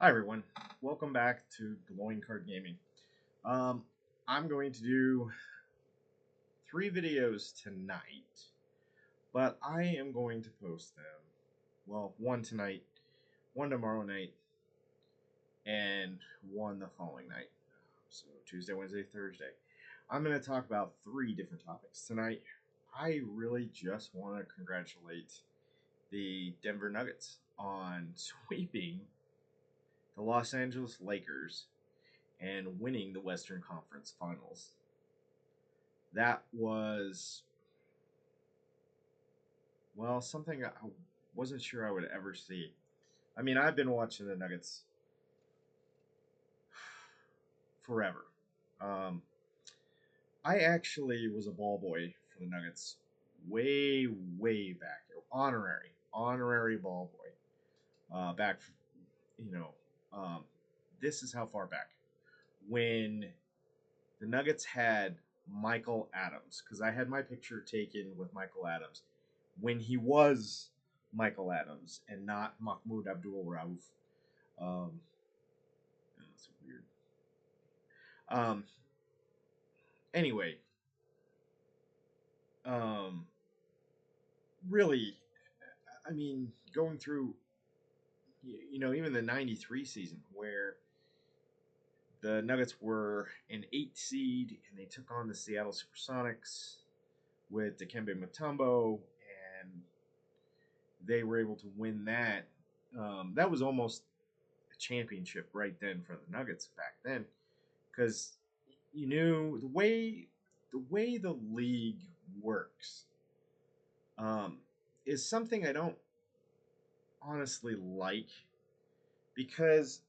Hi everyone, welcome back to Glowing Card Gaming. Um, I'm going to do three videos tonight, but I am going to post them. Well, one tonight, one tomorrow night, and one the following night. So Tuesday, Wednesday, Thursday. I'm going to talk about three different topics tonight. I really just want to congratulate the Denver Nuggets on sweeping the Los Angeles Lakers and winning the Western Conference Finals. That was, well, something I wasn't sure I would ever see. I mean, I've been watching the Nuggets forever. Um, I actually was a ball boy for the Nuggets way, way back. Honorary ball boy. Back, you know, um, this is how far back. When the Nuggets had Michael Adams, because I had my picture taken with Michael Adams when he was Michael Adams and not Mahmoud Abdul Rauf. That's weird. Um, anyway, um, really, I mean, going through, even the '93 season where the Nuggets were an 8 seed and they took on the Seattle Supersonics with Dikembe Mutombo, and they were able to win that. That was almost a championship right then for the Nuggets back then, because you knew the way the league works um, is something I don't honestly like, because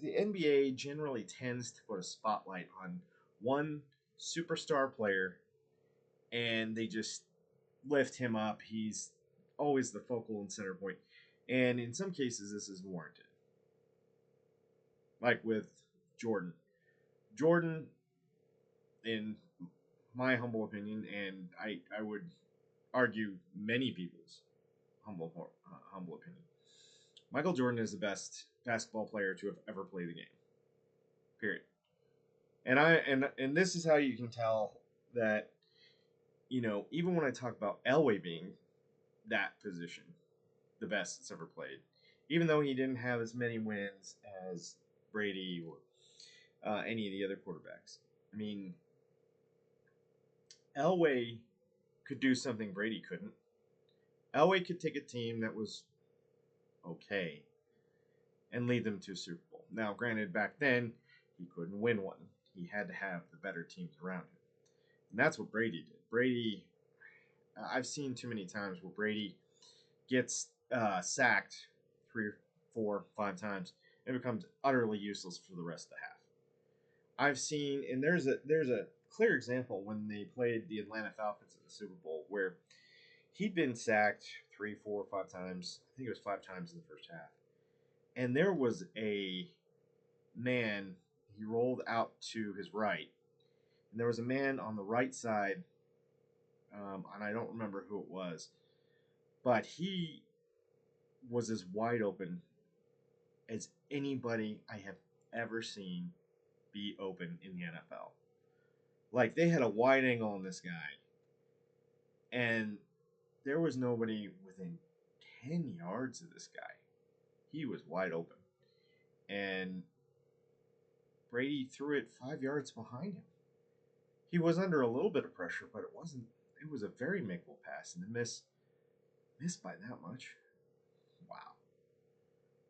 the NBA generally tends to put a spotlight on one superstar player and they just lift him up. He's always the focal and center point. And in some cases, this is warranted. Like with Jordan. Jordan, in my humble opinion, and I would argue many people's humble opinion, Michael Jordan is the best basketball player to have ever played the game. Period. And this is how you can tell that, even when I talk about Elway being that position, the best that's ever played, even though he didn't have as many wins as Brady or any of the other quarterbacks. I mean, Elway could do something Brady couldn't. Elway could take a team that was okay and lead them to a Super Bowl. Now, granted, back then he couldn't win one. He had to have the better teams around him, and that's what Brady did. I've seen too many times where Brady gets sacked three, four, 5 times and becomes utterly useless for the rest of the half. I've seen, and there's a clear example when they played the Atlanta Falcons in the Super Bowl where he'd been sacked three, four, 5 times. I think it was 5 times in the first half, and there was a man. He rolled out to his right, and there was a man on the right side, and I don't remember who it was, but he was as wide open as anybody I have ever seen be open in the NFL. Like, they had a wide angle on this guy, and there was nobody within 10 yards of this guy. He was wide open. And Brady threw it 5 yards behind him. He was under a little bit of pressure, but it was a very makeable pass, and the missed by that much.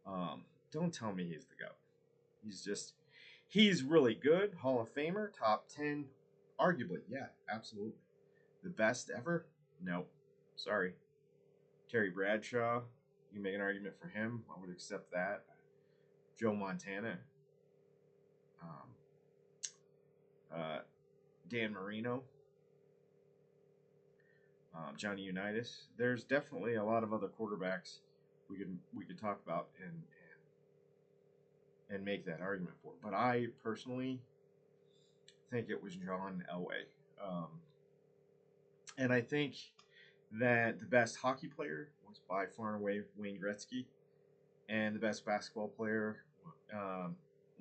Wow. Don't tell me he's the GOAT. He's really good. Hall of Famer, top 10, arguably. Yeah, absolutely. The best ever? No. Sorry. Terry Bradshaw, you make an argument for him. I would accept that. Joe Montana, um, uh, Dan Marino, Johnny Unitas. There's definitely a lot of other quarterbacks we could talk about and make that argument for. But I personally think it was John Elway. Um, and I think that the best hockey player was by far and away Wayne Gretzky, and the best basketball player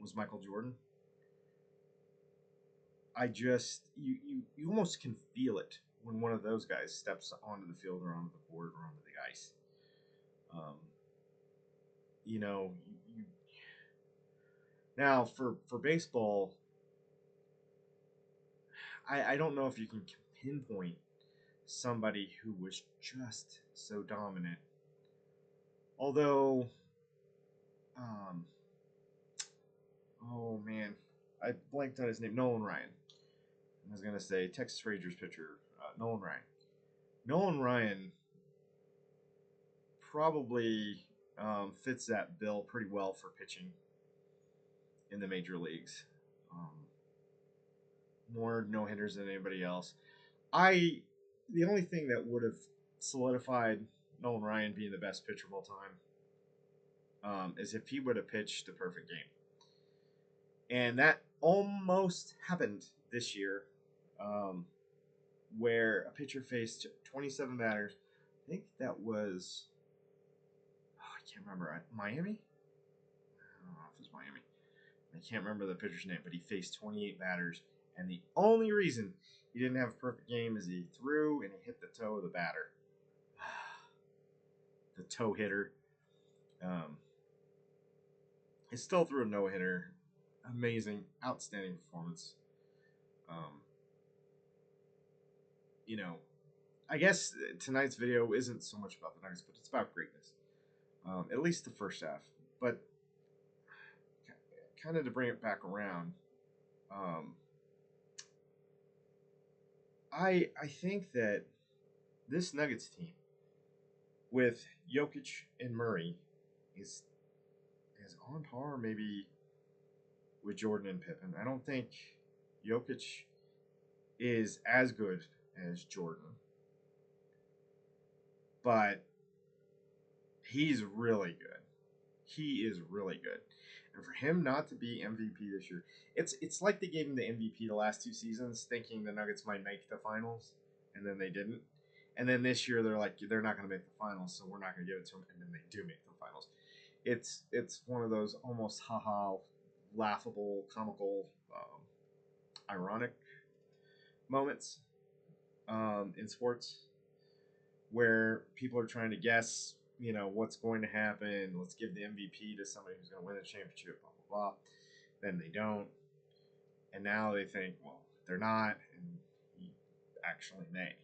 was Michael Jordan. I just you almost can feel it when one of those guys steps onto the field or onto the court or onto the ice. Um, you know, you, now for baseball, I don't know if you can pinpoint somebody who was just so dominant. Although, um, oh man, I blanked on his name. Nolan Ryan. I was gonna say Texas Rangers pitcher Nolan Ryan. Nolan Ryan probably fits that bill pretty well for pitching in the major leagues. Um, More no hitters than anybody else. I the only thing that would have solidified Nolan Ryan being the best pitcher of all time is if he would have pitched the perfect game, and that almost happened this year, um, where a pitcher faced 27 batters. I think that was I can't remember Miami. I don't know if it was Miami. I can't remember the pitcher's name, but he faced 28 batters, and the only reason he didn't have a perfect game is he threw and he hit the toe of the batter. The toe hitter. Um, he still threw a no hitter. Amazing, outstanding performance. Um, you know, I guess tonight's video isn't so much about the Nuggets, but it's about greatness. At least the first half. But kind of to bring it back around, um, I think that this Nuggets team with Jokic and Murray is on par maybe with Jordan and Pippen. I don't think Jokic is as good as Jordan, but he's really good. He is really good. And for him not to be MVP this year, it's like they gave him the MVP the last two seasons, thinking the Nuggets might make the finals, and then they didn't. And then this year they're like they're not going to make the finals, so we're not going to give it to them, and then they do make the finals. It's one of those almost haha, laughable, comical, ironic moments in sports where people are trying to guess, what's going to happen. Let's give the MVP to somebody who's going to win the championship, blah, blah, blah. Then they don't. And now they think, well, they're not, and he actually may.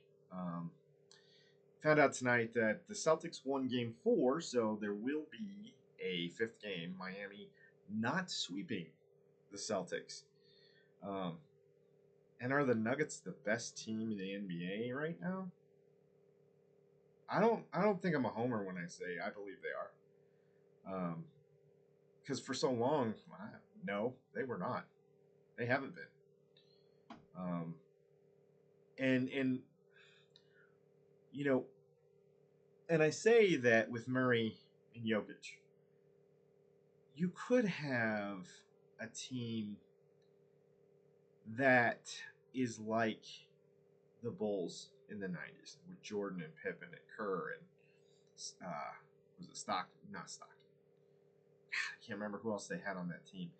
Found out tonight that the Celtics won game 4, so there will be a fifth game. Miami not sweeping the Celtics. And are the Nuggets the best team in the NBA right now? I don't think I'm a homer when I say I believe they are. Because for so long, no, they were not. They haven't been. And you know, and I say that with Murray and Jokic, you could have a team that is like the Bulls in the 90s with Jordan and Pippen and Kerr and was it Stockton? Not Stockton. I can't remember who else they had on that team.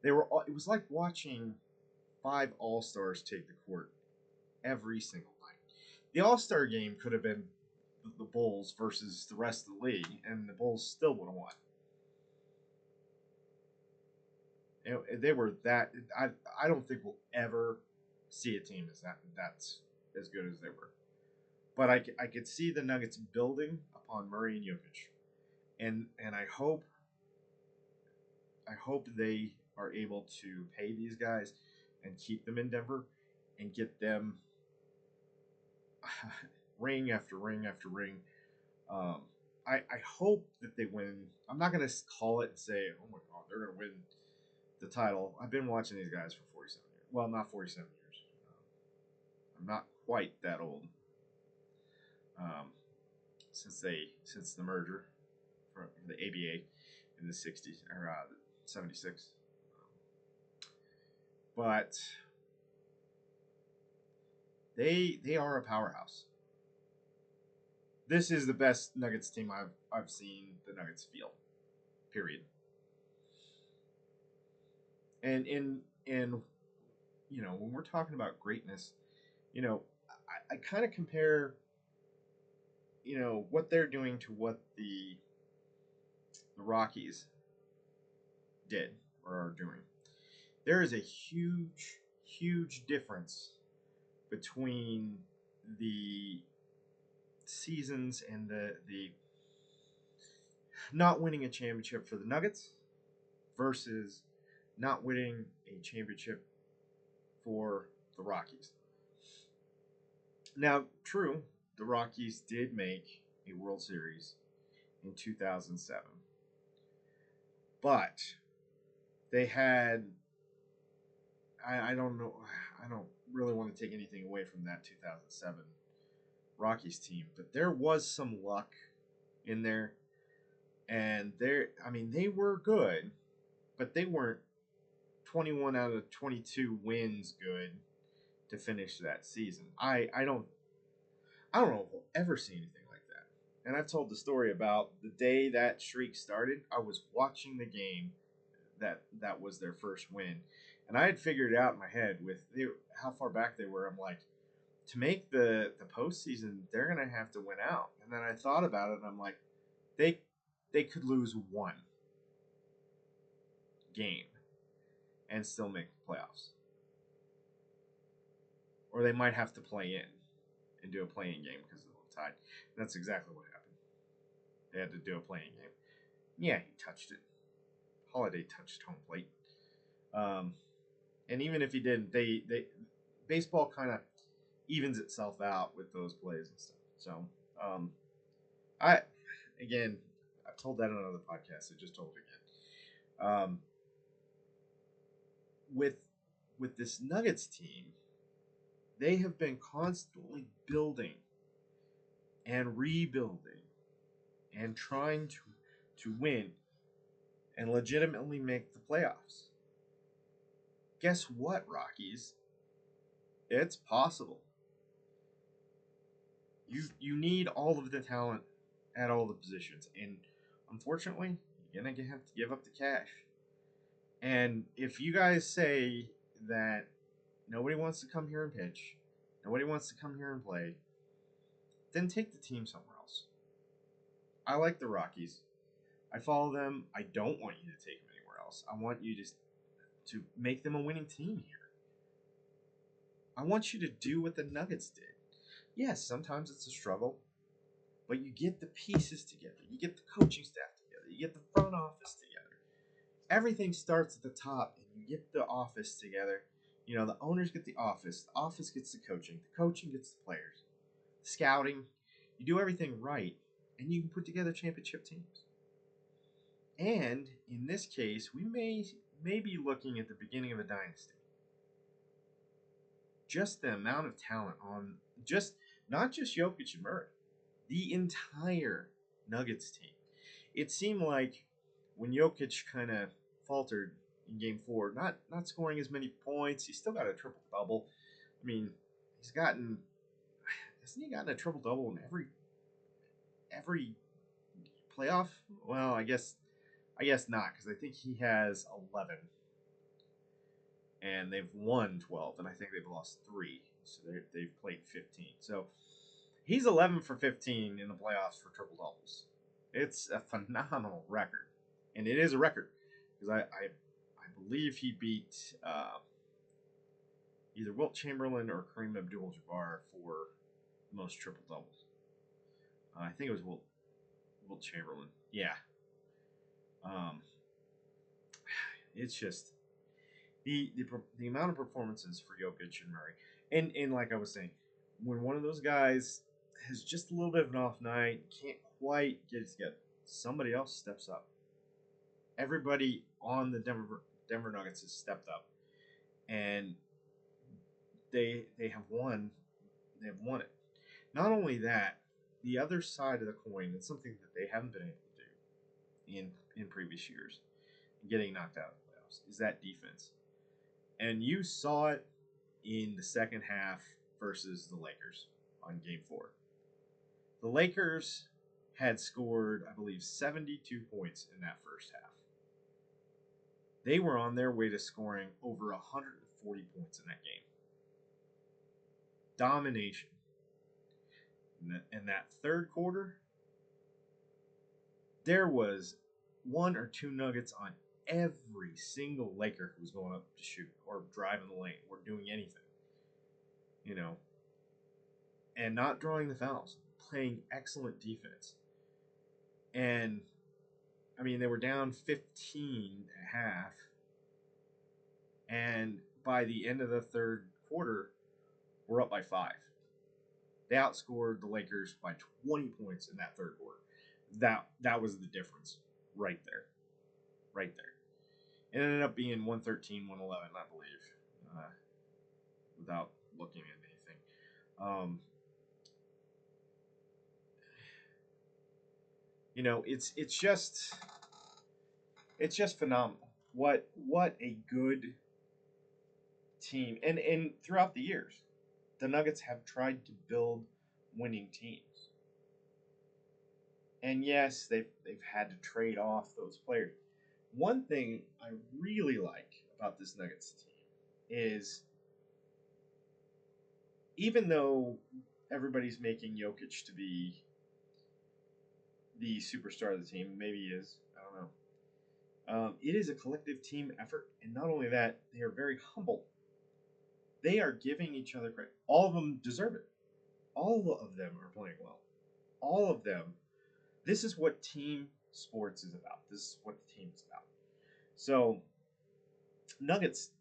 They were. It was like watching 5 All-Stars take the court every single night. The All-Star game could have been the Bulls versus the rest of the league, and the Bulls still would have won. They were that. I don't think we'll ever see a team that's as good as they were. But I could see the Nuggets building upon Murray and Jokic, and I hope they are able to pay these guys and keep them in Denver and get them ring after ring after ring. I hope that they win. I'm not going to call it and say, oh my God, they're going to win the title. I've been watching these guys for 47 years. Well, not 47 years. I'm not quite that old. Since the merger for the ABA in the 60s or 76. But they are a powerhouse. This is the best Nuggets team I've seen the Nuggets field. Period. And when we're talking about greatness, you know, I kind of compare what they're doing to what the Rockies did or are doing. There is a huge difference between the seasons and the not winning a championship for the Nuggets versus not winning a championship for the Rockies. Now, true, the Rockies did make a World Series in 2007, but they had I don't know. I don't really want to take anything away from that 2007 Rockies team, but there was some luck in there, and they were good, but they weren't 21 out of 22 wins good to finish that season. I don't know if we'll ever see anything like that. And I've told the story about the day that streak started. I was watching the game that was their first win, and I had figured it out in my head with how far back they were. I'm like, to make the postseason, they're gonna have to win out. And then I thought about it, and I'm like, they could lose one game and still make the playoffs, or they might have to play in and do a playing game because of the tie. That's exactly what happened. They had to do a playing game. Yeah, he touched it. Holiday touched home plate. Um, and even if he didn't, they baseball kind of evens itself out with those plays and stuff. So, I again, I've told that on another podcast. I just told it again. With this Nuggets team, they have been constantly building and rebuilding and trying to win and legitimately make the playoffs. Guess what, Rockies? It's possible. You need all of the talent at all the positions, and unfortunately, you're gonna have to give up the cash. And if you guys say that nobody wants to come here and pitch, nobody wants to come here and play, then take the team somewhere else. I like the Rockies. I follow them. I don't want you to take them anywhere else. I want you to make them a winning team here. I want you to do what the Nuggets did. Yes, sometimes it's a struggle, but you get the pieces together. You get the coaching staff together. You get the front office together. Everything starts at the top, and you get the office together. The owners get the office gets the coaching gets the players, the scouting. You do everything right, and you can put together championship teams. And in this case, we may be looking at the beginning of a dynasty. Just the amount of talent on just not just Jokic and Murray, the entire Nuggets team. It seemed like when Jokic kind of faltered in Game 4, not scoring as many points, he still got a triple double. I mean, hasn't he gotten a triple double in every playoff? Well, I guess not, because I think he has 11, and they've won 12, and I think they've lost 3, so they've played 15. So he's 11 for 15 in the playoffs for triple doubles. It's a phenomenal record, and it is a record because I believe he beat either Wilt Chamberlain or Kareem Abdul-Jabbar for most triple doubles. I think it was Wilt Chamberlain. Yeah. It's just the amount of performances for Jokic and Murray, and like I was saying, when one of those guys has just a little bit of an off night, can't quite get it together, somebody else steps up. Everybody on the Denver Nuggets has stepped up, and they have won. They have won it. Not only that, the other side of the coin, and something that they haven't been able to do in previous years, getting knocked out of the playoffs, is that defense. And you saw it in the second half versus the Lakers on Game 4. The Lakers had scored, I believe, 72 points in that first half. They were on their way to scoring over 140 points in that game. Domination. In that third quarter, there was one or two nuggets on every single Laker who was going up to shoot or driving the lane or doing anything. You know, and not drawing the fouls, playing excellent defense. And I mean, they were down 15 at half. And by the end of the third quarter, we're up by 5. They outscored the Lakers by 20 points in that third quarter. That was the difference right there. Right there. It ended up being 113, 111, I believe, without looking at anything. It's just phenomenal. What a good team. And throughout the years, the Nuggets have tried to build winning teams. And yes, they've had to trade off those players. One thing I really like about this Nuggets team is even though everybody's making Jokic to be the superstar of the team, maybe he is, I don't know. It is a collective team effort, and not only that, they are very humble. They are giving each other credit. All of them deserve it. All of them are playing well. All of them. This is what team sports is about. This is what the team is about. So, Nuggets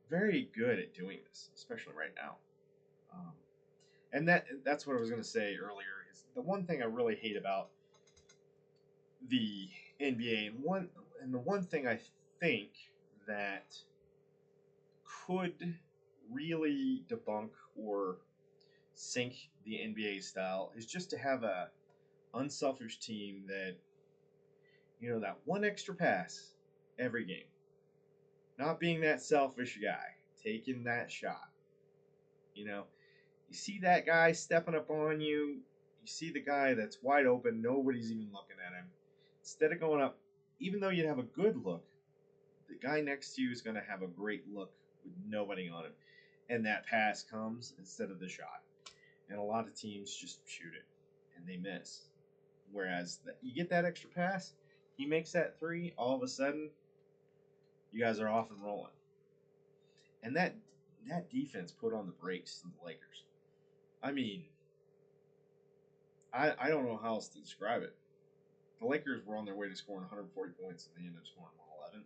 very good at doing this, especially right now. And that's what I was going to say earlier. Is the one thing I really hate about the NBA, and the one thing I think that could really debunk or sink the NBA style is just to have a unselfish team that that one extra pass every game. Not being that selfish guy, taking that shot. You see that guy stepping up on you. You see the guy that's wide open. Nobody's even looking at him. Instead of going up, even though you'd have a good look, the guy next to you is going to have a great look with nobody on him. And that pass comes instead of the shot. And a lot of teams just shoot it and they miss. Whereas you get that extra pass, he makes that three, all of a sudden, you guys are off and rolling. And that defense put on the brakes to the Lakers. I mean, I don't know how else to describe it. The Lakers were on their way to scoring 140 points, and they ended up scoring 111.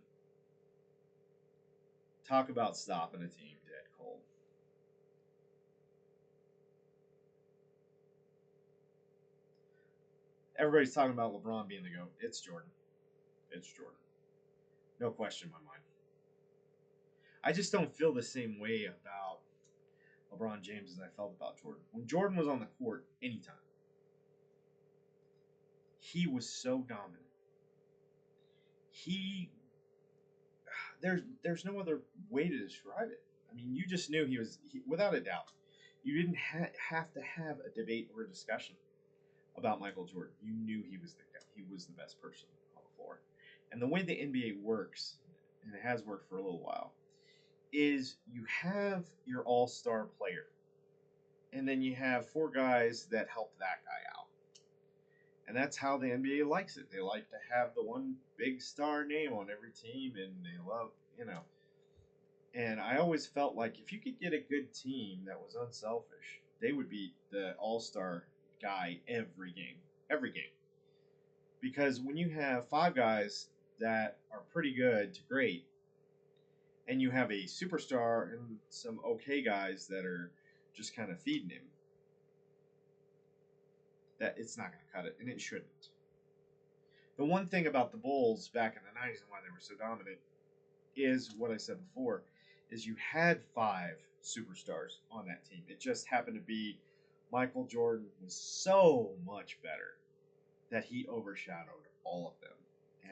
Talk about stopping a team dead cold. Everybody's talking about LeBron being the GOAT. It's Jordan. It's Jordan. No question in my mind. I just don't feel the same way about LeBron James as I felt about Jordan. When Jordan was on the court, anytime, he was so dominant. There's no other way to describe it. I mean, you just knew he was without a doubt. You didn't have to have a debate or a discussion about Michael Jordan. You knew he was the best person on the floor. And the way the NBA works, and it has worked for a little while, is you have your all-star player, and then you have 4 guys that help that guy out. And that's how the NBA likes it. They like to have the one big star name on every team, and they love. And I always felt like if you could get a good team that was unselfish, they would beat the all-star guy every game. Every game. Because when you have 5 guys that are pretty good to great, and you have a superstar and some okay guys that are just kind of feeding him, that it's not going to cut it, and it shouldn't. The one thing about the Bulls back in the 90s and why they were so dominant is what I said before, is you had 5 superstars on that team. It just happened to be Michael Jordan was so much better that he overshadowed all of them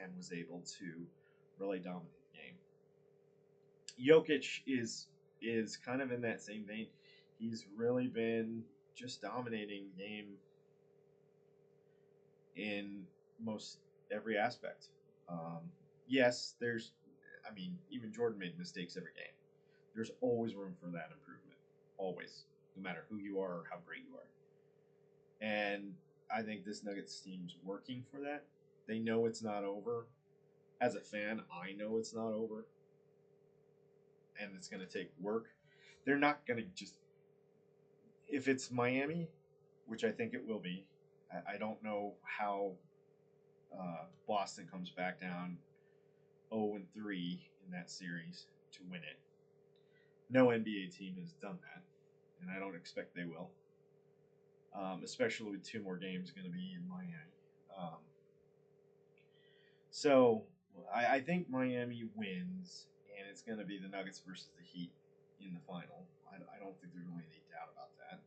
and was able to really dominate the game. Jokic is kind of in that same vein. He's really been just dominating the game in most every aspect. Yes, there's I mean, even Jordan made mistakes every game. There's always room for that improvement. Always. No matter who you are or how great you are. And I think this Nuggets team's working for that. They know it's not over. As a fan, I know it's not over. And it's going to take work. They're not going to just. If it's Miami, which I think it will be, I don't know how Boston comes back down 0-3 in that series to win it. No NBA team has done that, and I don't expect they will. Especially with 2 more games going to be in Miami. So I think Miami wins, and it's going to be the Nuggets versus the Heat in the final. I don't think there's really any doubt about that.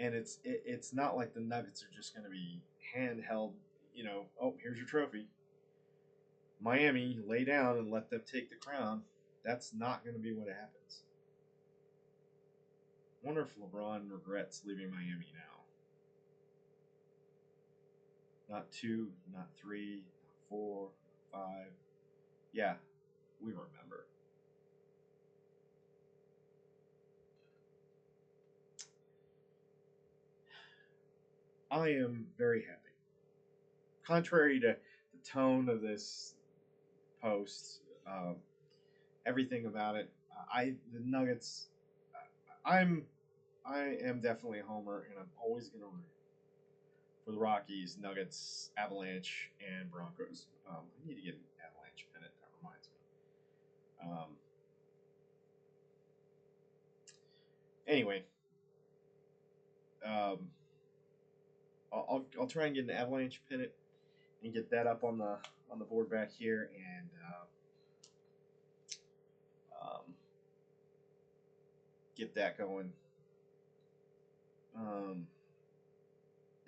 And it's not like the Nuggets are just going to be handheld. Oh, here's your trophy. Miami, lay down and let them take the crown. That's not going to be what happens. I wonder if LeBron regrets leaving Miami now. Not 2, not 3, not 4, not 5. Yeah, we remember. I am very happy. Contrary to the tone of this post, everything about it, the Nuggets. I am definitely a homer, and I'm always going to root for the Rockies, Nuggets, Avalanche, and Broncos. I need to get an Avalanche pennant. That reminds me. Anyway, um, I'll try and get an Avalanche pennant and get that up on the board back here, and get that going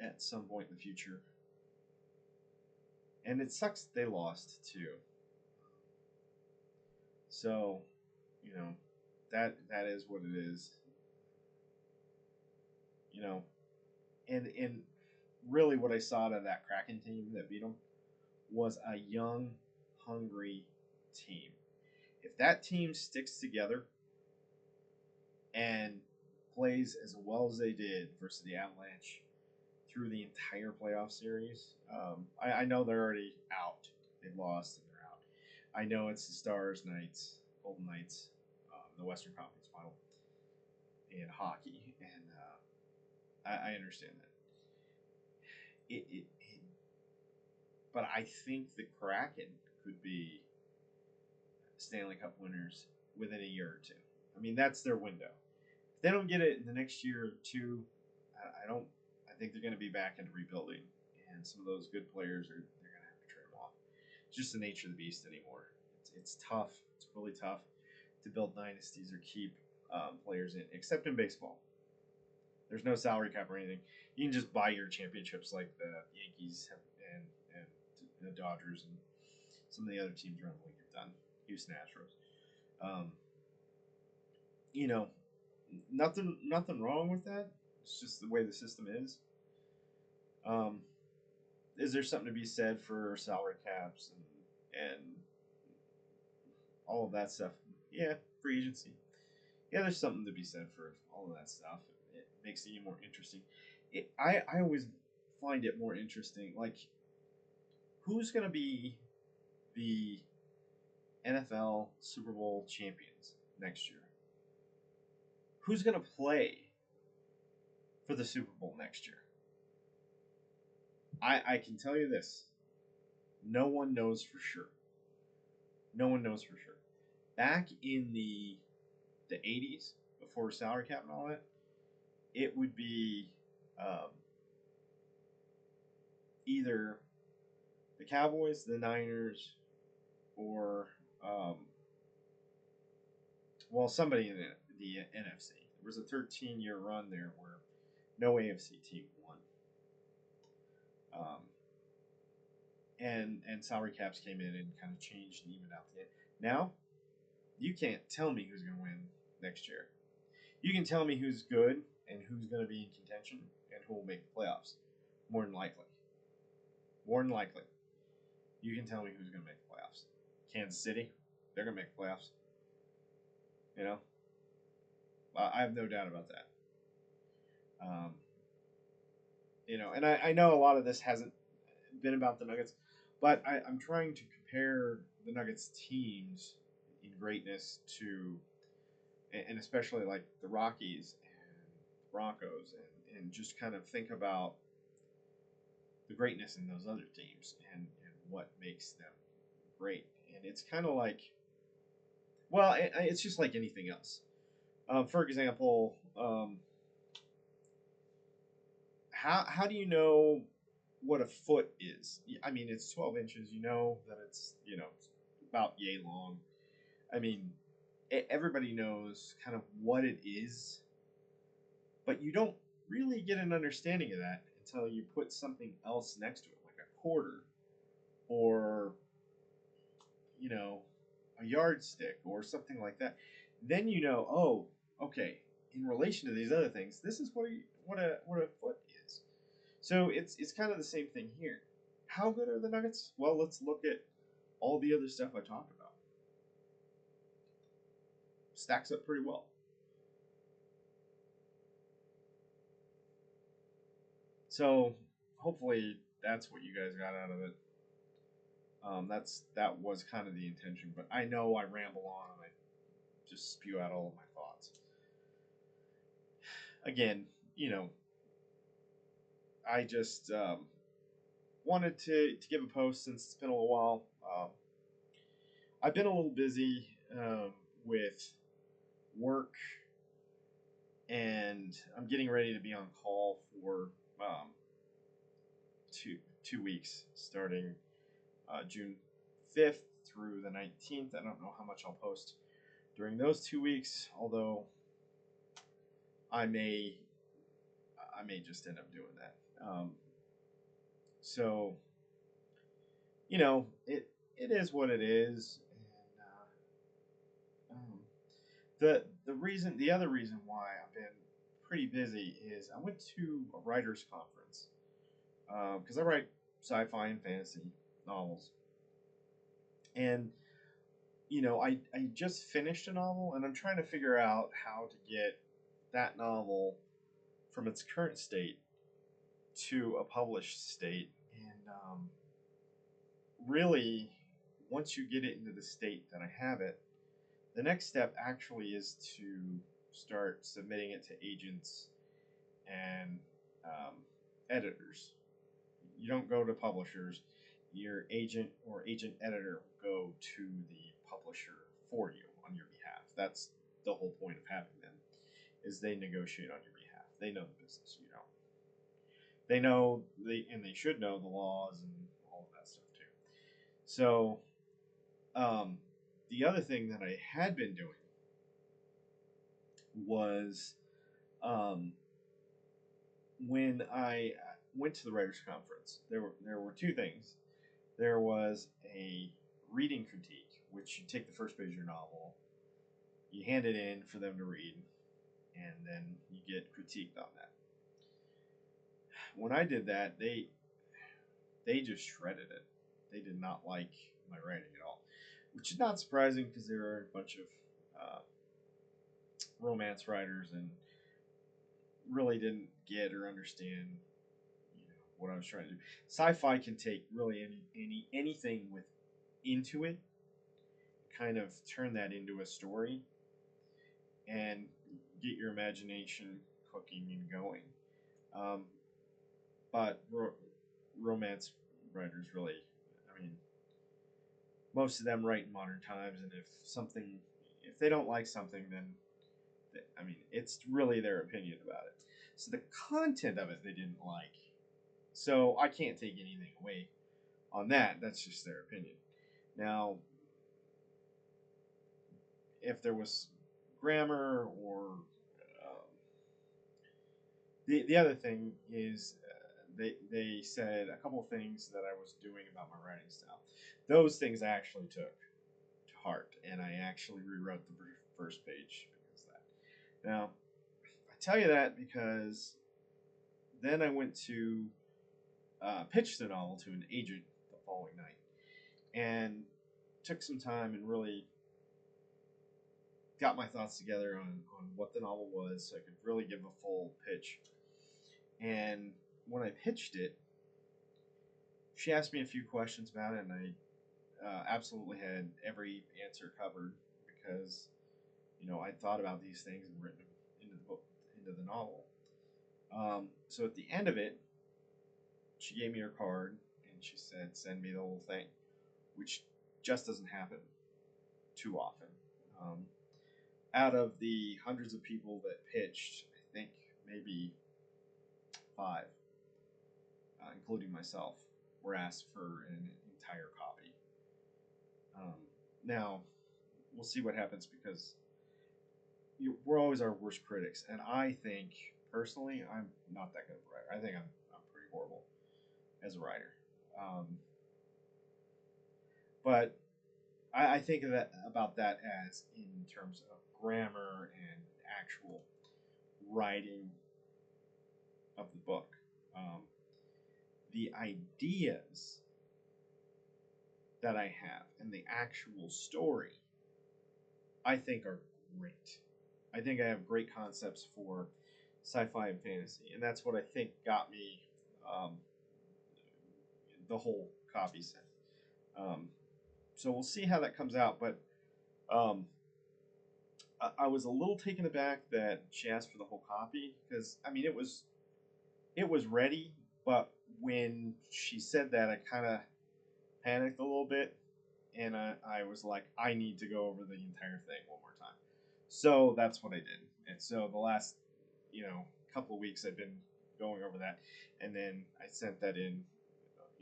at some point in the future. And it sucks that they lost too. So, that is what it is. And really what I saw out of that Kraken team that beat them was a young, hungry team. If that team sticks together and plays as well as they did versus the Avalanche through the entire playoff series, I know they're already out. They've lost and they're out. I know it's the Stars, Knights, Golden Knights, the Western Conference Final in hockey, and I understand that. But I think the Kraken could be Stanley Cup winners within a year or two. I mean, that's their window. If they don't get it in the next year or two, I don't. I think they're going to be back into rebuilding, and some of those good players they're going to have to trade them off. It's just the nature of the beast anymore. It's tough. It's really tough to build dynasties or keep players in, except in baseball. There's no salary cap or anything. You can just buy your championships like the Yankees and the Dodgers and some of the other teams around the league have done. Houston Astros. You know, nothing wrong with that. It's just the way the system is. Um, is there something to be said for salary caps and all of that stuff? Yeah, free agency. Yeah, there's something to be said for all of that stuff. It makes it even more interesting. I always find it more interesting. Like, who's going to be the NFL Super Bowl champions next year? Who's going to play for the Super Bowl next year? I can tell you this. No one knows for sure. No one knows for sure. Back in the 80s, before salary cap and all that, it would be either the Cowboys, the Niners, or somebody in the NFC. There was a 13-year run there where no AFC team won. And salary caps came in and kind of changed and evened out the game. Now, you can't tell me who's going to win next year. You can tell me who's good and who's going to be in contention and who will make the playoffs. More than likely. You can tell me who's going to make the playoffs. Kansas City, they're gonna make playoffs. You know, I have no doubt about that. Um, and I know a lot of this hasn't been about the Nuggets, but I'm trying to compare the Nuggets teams in greatness to, and especially like the Rockies and Broncos, and just kind of think about the greatness in those other teams and what makes them great. And it's kind of like, well, it's just like anything else. For example, how do you know what a foot is? I mean, it's 12 inches. You know that it's about yay long. I mean, everybody knows kind of what it is, but you don't really get an understanding of that until you put something else next to it, like a quarter or you know a yardstick or something like that. Then you know, oh, okay. In relation to these other things, this is what a foot is. So it's kind of the same thing here. How good are the Nuggets? Well, let's look at all the other stuff I talked about. Stacks up pretty well. So hopefully that's what you guys got out of it. That was kind of the intention, but I know I ramble on and I just spew out all of my thoughts. Again, I just wanted to give a post since it's been a little while. I've been a little busy with work, and I'm getting ready to be on call for two weeks, starting June 5th through the 19th. I don't know how much I'll post during those 2 weeks, although I may just end up doing that. So it is what it is, and the other reason why I've been pretty busy is I went to a writers conference because I write sci-fi and fantasy novels, and I just finished a novel, and I'm trying to figure out how to get that novel from its current state to a published state. And really, once you get it into the state that I have it, the next step actually is to start submitting it to agents and editors. You don't go to publishers. Your agent or agent editor will go to the publisher for you on your behalf. That's the whole point of having them, is they negotiate on your behalf. They know the business, you don't. They know they should know the laws and all of that stuff too. So, the other thing that I had been doing was when I went to the writers' conference, there were two things. There was a reading critique, which you take the first page of your novel, you hand it in for them to read, and then you get critiqued on that. When I did that, they just shredded it. They did not like my writing at all, which is not surprising because there are a bunch of romance writers and really didn't get or understand what I was trying to do. Sci-fi can take really anything with into it, kind of turn that into a story, and get your imagination cooking and going. Um, but romance writers really, I mean, most of them write in modern times, and if they don't like something, then it's really their opinion about it. So the content of it they didn't like. So I can't take anything away on that. That's just their opinion. Now, if there was grammar or the other thing is they said a couple of things that I was doing about my writing style. Those things I actually took to heart, and I actually rewrote the first page because of that. Now, I tell you that because then I went to pitch the novel to an agent the following night, and took some time and really got my thoughts together on what the novel was so I could really give a full pitch. And when I pitched it, she asked me a few questions about it, and I absolutely had every answer covered because I thought about these things and written them into the book, into the novel. So at the end of it, she gave me her card and she said, "Send me the whole thing," which just doesn't happen too often. Um, Out of the hundreds of people that pitched, I think maybe five, including myself, were asked for an entire copy. Um, Now, we'll see what happens because we're always our worst critics, and I think personally, I'm not that good of a writer. I think I'm pretty horrible as a writer. Um, but I think of that about that as in terms of grammar and actual writing of the book. Um, the ideas that I have and the actual story, I think are great. I think I have great concepts for sci-fi and fantasy, and that's what I think got me um, the whole copy set. Um, so we'll see how that comes out, but um, I was a little taken aback that she asked for the whole copy because I mean it was ready, but when she said that, I kind of panicked a little bit, and I was like, I need to go over the entire thing one more time. So that's what I did, and so the last couple of weeks I've been going over that, and then I sent that in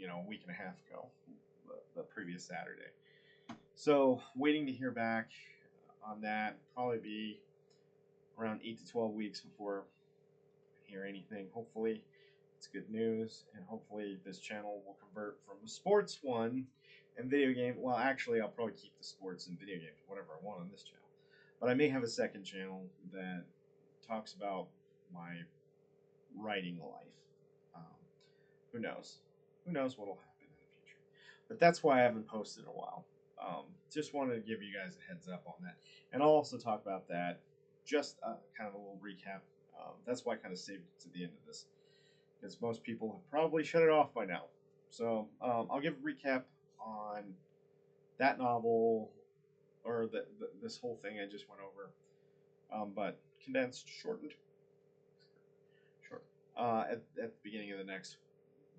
a week and a half ago, the previous Saturday. So waiting to hear back on that. Probably be around 8 to 12 weeks before I hear anything. Hopefully, it's good news, and hopefully this channel will convert from a sports one and video game. Well, actually, I'll probably keep the sports and video games, whatever I want on this channel. But I may have a second channel that talks about my writing life. Um, who knows? Who knows what will happen in the future? But that's why I haven't posted in a while. Just wanted to give you guys a heads up on that, and I'll also talk about that. Just kind of a little recap. That's why I kind of saved it to the end of this, because most people have probably shut it off by now. So I'll give a recap on that novel, or this whole thing I just went over, but condensed, shortened, short, at the beginning of the next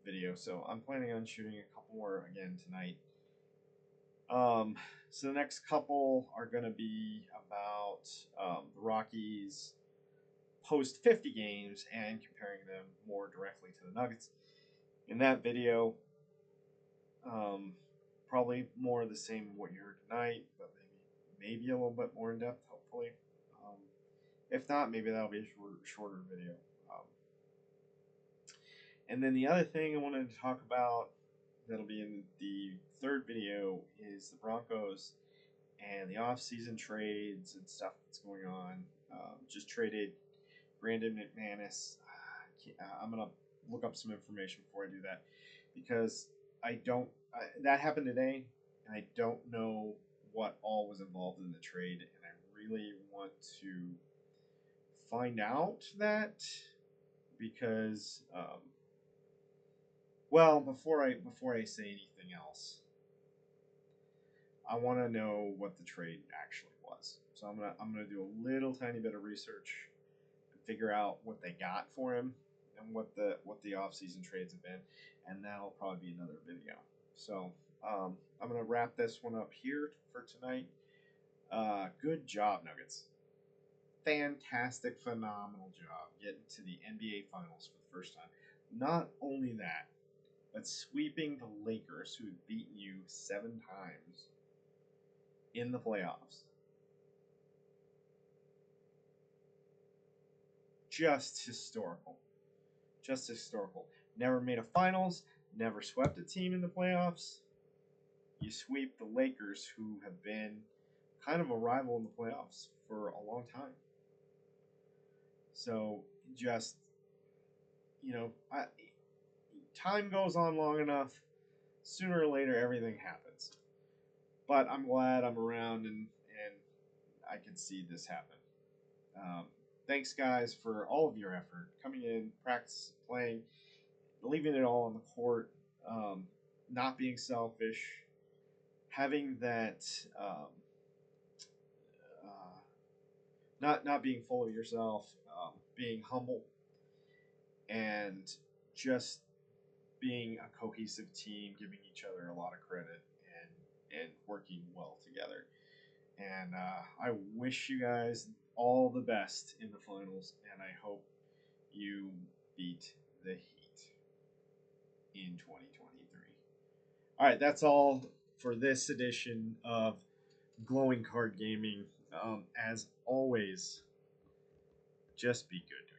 video. So I'm planning on shooting a couple more again tonight. So the next couple are going to be about the Rockies post 50 games and comparing them more directly to the Nuggets. In that video, probably more of the same what you heard tonight, but maybe a little bit more in depth, hopefully. Um, if not, maybe that'll be a shorter video. And then the other thing I wanted to talk about that'll be in the third video is the Broncos and the off-season trades and stuff that's going on. Just traded Brandon McManus. I'm gonna look up some information before I do that because that happened today, and I don't know what all was involved in the trade, and I really want to find out that because well, before I say anything else, I want to know what the trade actually was. So I'm gonna do a little tiny bit of research and figure out what they got for him and what the off season trades have been, and that'll probably be another video. So I'm gonna wrap this one up here for tonight. Good job, Nuggets. Fantastic, phenomenal job getting to the NBA Finals for the first time. Not only that, but sweeping the Lakers, who had beaten you 7 times in the playoffs. Just historical. Just historical. Never made a finals, never swept a team in the playoffs. You sweep the Lakers, who have been kind of a rival in the playoffs for a long time. So just, time goes on long enough, sooner or later everything happens. But I'm glad I'm around and I can see this happen. Um, Thanks, guys, for all of your effort coming in, practice, playing, leaving it all on the court, um, not being selfish, having that, uh, not being full of yourself, being humble, and just being a cohesive team, giving each other a lot of credit, and working well together. And I wish you guys all the best in the finals, and I hope you beat the Heat in 2023. All right, that's all for this edition of Glowing Card Gaming. As always, just be good to